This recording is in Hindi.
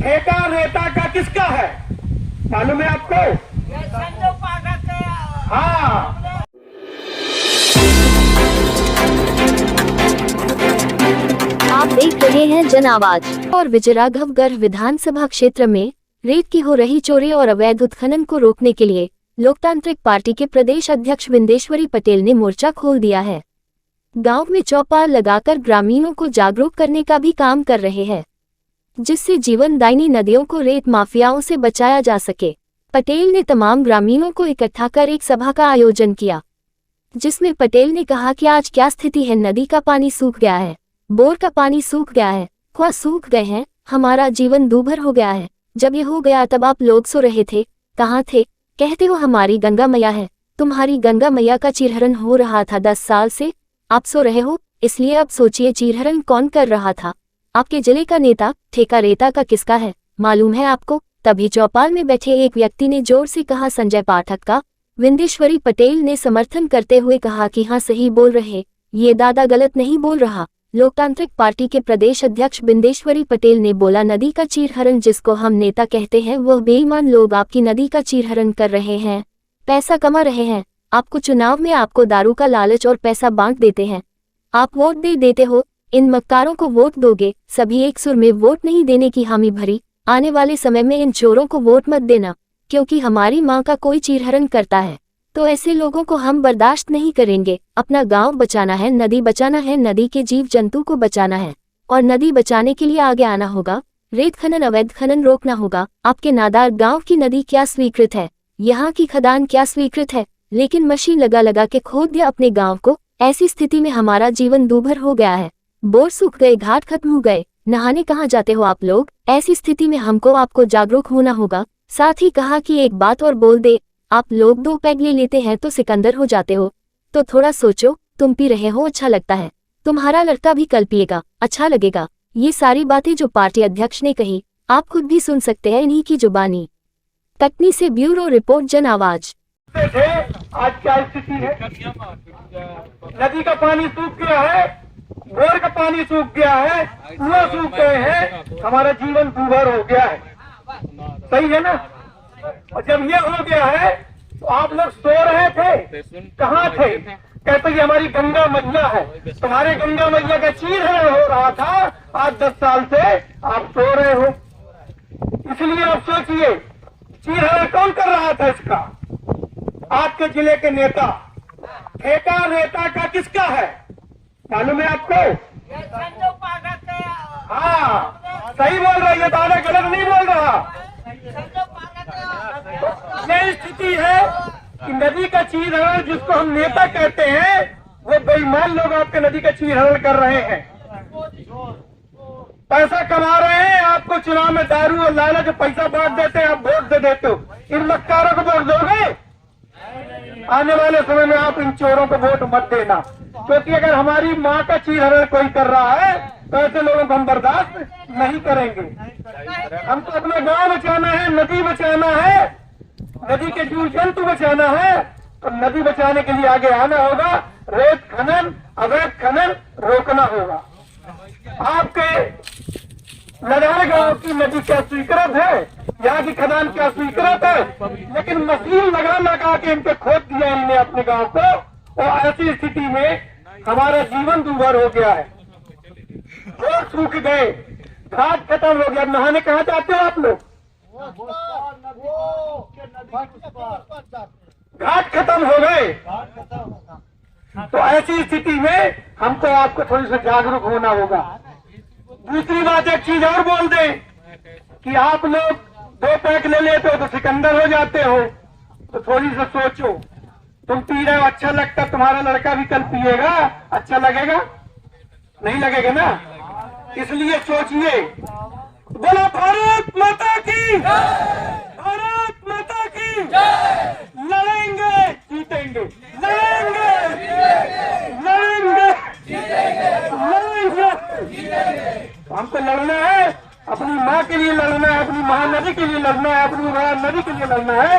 ठेका रेता का किसका है मालूम है आपको? हाँ, आप देख रहे हैं जन आवाज। और विजयराघवगढ़ विधानसभा क्षेत्र में रेत की हो रही चोरी और अवैध उत्खनन को रोकने के लिए लोकतांत्रिक पार्टी के प्रदेश अध्यक्ष बिंदेश्वरी पटेल ने मोर्चा खोल दिया है। गांव में चौपाल लगाकर ग्रामीणों को जागरूक करने का भी काम कर रहे हैं, जिससे जीवनदायिनी नदियों को रेत माफियाओं से बचाया जा सके। पटेल ने तमाम ग्रामीणों को इकट्ठा कर एक सभा का आयोजन किया, जिसमें पटेल ने कहा कि आज क्या स्थिति है, नदी का पानी सूख गया है, बोर का पानी सूख गया है, कुआं सूख गए हैं, हमारा जीवन दूभर हो गया है। जब ये हो गया तब आप लोग सो रहे थे, कहाँ थे? कहते हो हमारी गंगा मैया है, तुम्हारी गंगा मैया का चीरहरण हो रहा था 10 साल से, आप सो रहे हो। इसलिए अब सोचिए चीरहरण कौन कर रहा था? आपके जिले का नेता। ठेका रेता का किसका है मालूम है आपको? तभी चौपाल में बैठे एक व्यक्ति ने जोर से कहा, संजय पाठक का। बिंदेश्वरी पटेल ने समर्थन करते हुए कहा कि हाँ सही बोल रहे, ये दादा गलत नहीं बोल रहा। लोकतांत्रिक पार्टी के प्रदेश अध्यक्ष बिंदेश्वरी पटेल ने बोला, नदी का चीरहरण जिसको हम नेता कहते हैं वह बेईमान लोग आपकी नदी का चीरहरण कर रहे हैं, पैसा कमा रहे हैं। आपको चुनाव में आपको दारू का लालच और पैसा बांट देते हैं, आप वोट दे देते हो, इन मक्कारों को वोट दोगे। सभी एक सुर में वोट नहीं देने की हामी भरी। आने वाले समय में इन चोरों को वोट मत देना, क्योंकि हमारी माँ का कोई चीरहरण करता है तो ऐसे लोगों को हम बर्दाश्त नहीं करेंगे। अपना गांव बचाना है, नदी बचाना है, नदी के जीव जंतु को बचाना है, और नदी बचाने के लिए आगे आना होगा। रेत खनन अवैध खनन रोकना होगा। आपके नादार गांव की नदी क्या स्वीकृत है, यहाँ की खदान क्या स्वीकृत है, लेकिन मशीन लगा लगा के खोद दिया अपने गाँव को। ऐसी स्थिति में हमारा जीवन दूभर हो गया है, बोर सूख गए, घाट खत्म हो गए, नहाने कहाँ जाते हो आप लोग? ऐसी स्थिति में हमको आपको जागरूक होना होगा। साथ ही कहा कि एक बात और बोल दे, आप लोग 2 पैग ले लेते हैं तो सिकंदर हो जाते हो, तो थोड़ा सोचो। तुम पी रहे हो, अच्छा लगता है, तुम्हारा लड़का भी कल पिएगा, अच्छा लगेगा। ये सारी बातें जो पार्टी अध्यक्ष ने कही आप खुद भी सुन सकते हैं इन्हीं की जुबानी। कटनी से ब्यूरो रिपोर्ट जन आवाज। आज क्या स्थिति है? नदी का पानी सूख गया है, बोर का पानी सूख गया है, कुआं सूख गए हैं, हमारा जीवन दूभर हो गया है। सही है ना? और जब ये हो गया है तो आप लोग सो रहे थे, कहाँ थे? कहते कि हमारी गंगा मैया है, तुम्हारे गंगा मैया का चीरहरण हो रहा था आज 10 साल से, आप सो रहे हो। इसलिए आप सोचिए चीरहरण कौन कर रहा था इसका? आपके जिले के नेता। ठेका रेता का किसका है मालूम है आपको? हाँ, सही बोल रही है, दादा गलत नहीं बोल रहा। यही स्थिति है कि नदी का चीरहरण जिसको हम नेता कहते हैं वो बेईमान लोग आपके नदी का चीरहरण कर रहे हैं, पैसा कमा रहे हैं। आपको चुनाव में दारू और लालच पैसा बांट देते हैं, आप वोट दे देते हो। इन मक्कारों को वोट दोगे? आने वाले समय में आप इन चोरों को वोट मत देना, क्योंकि अगर हमारी माँ का चीरहरण कोई कर रहा है तो ऐसे लोगों को हम बर्दाश्त नहीं करेंगे। हमको अपना गांव बचाना है, नदी बचाना है, नदी के जीव जंतु बचाना है, तो नदी बचाने के लिए आगे आना होगा। रेत खनन अवैध खनन रोकना होगा। आपके लड़ाई गांव की नदी क्या स्वीकृत है, यहाँ की खदान क्या स्वीकृत है, लेकिन मशीन लगा के इनके खोद दिया इनने अपने गांव को, और ऐसी स्थिति में हमारा जीवन दूभर हो गया है। बोर सूख गए, घाट खत्म हो गया, नहाने कहाँ जाते हो आप लोग? घाट खत्म हो गए। तो ऐसी स्थिति में हमको आपको थोड़ी सी जागरूक होना होगा। दूसरी बात एक चीज और बोल दें कि आप लोग 2 पैक ले लेते हो तो सिकंदर हो जाते हो, तो थोड़ी सी सोचो। तुम पी रहे हो, अच्छा लगता, तुम्हारा लड़का भी कल पिएगा, अच्छा लगेगा? नहीं लगेगा ना? इसलिए सोचिए। बोलो भारत माता की, भारत माता की। लड़ेंगे जीतेंगे, लड़ेंगे लड़ेंगे लड़ेंगे। हमको लड़ना है, अपनी माँ के लिए लड़ना है, अपनी महानदी के लिए लड़ना है, अपनी महानदी के लिए लड़ना है।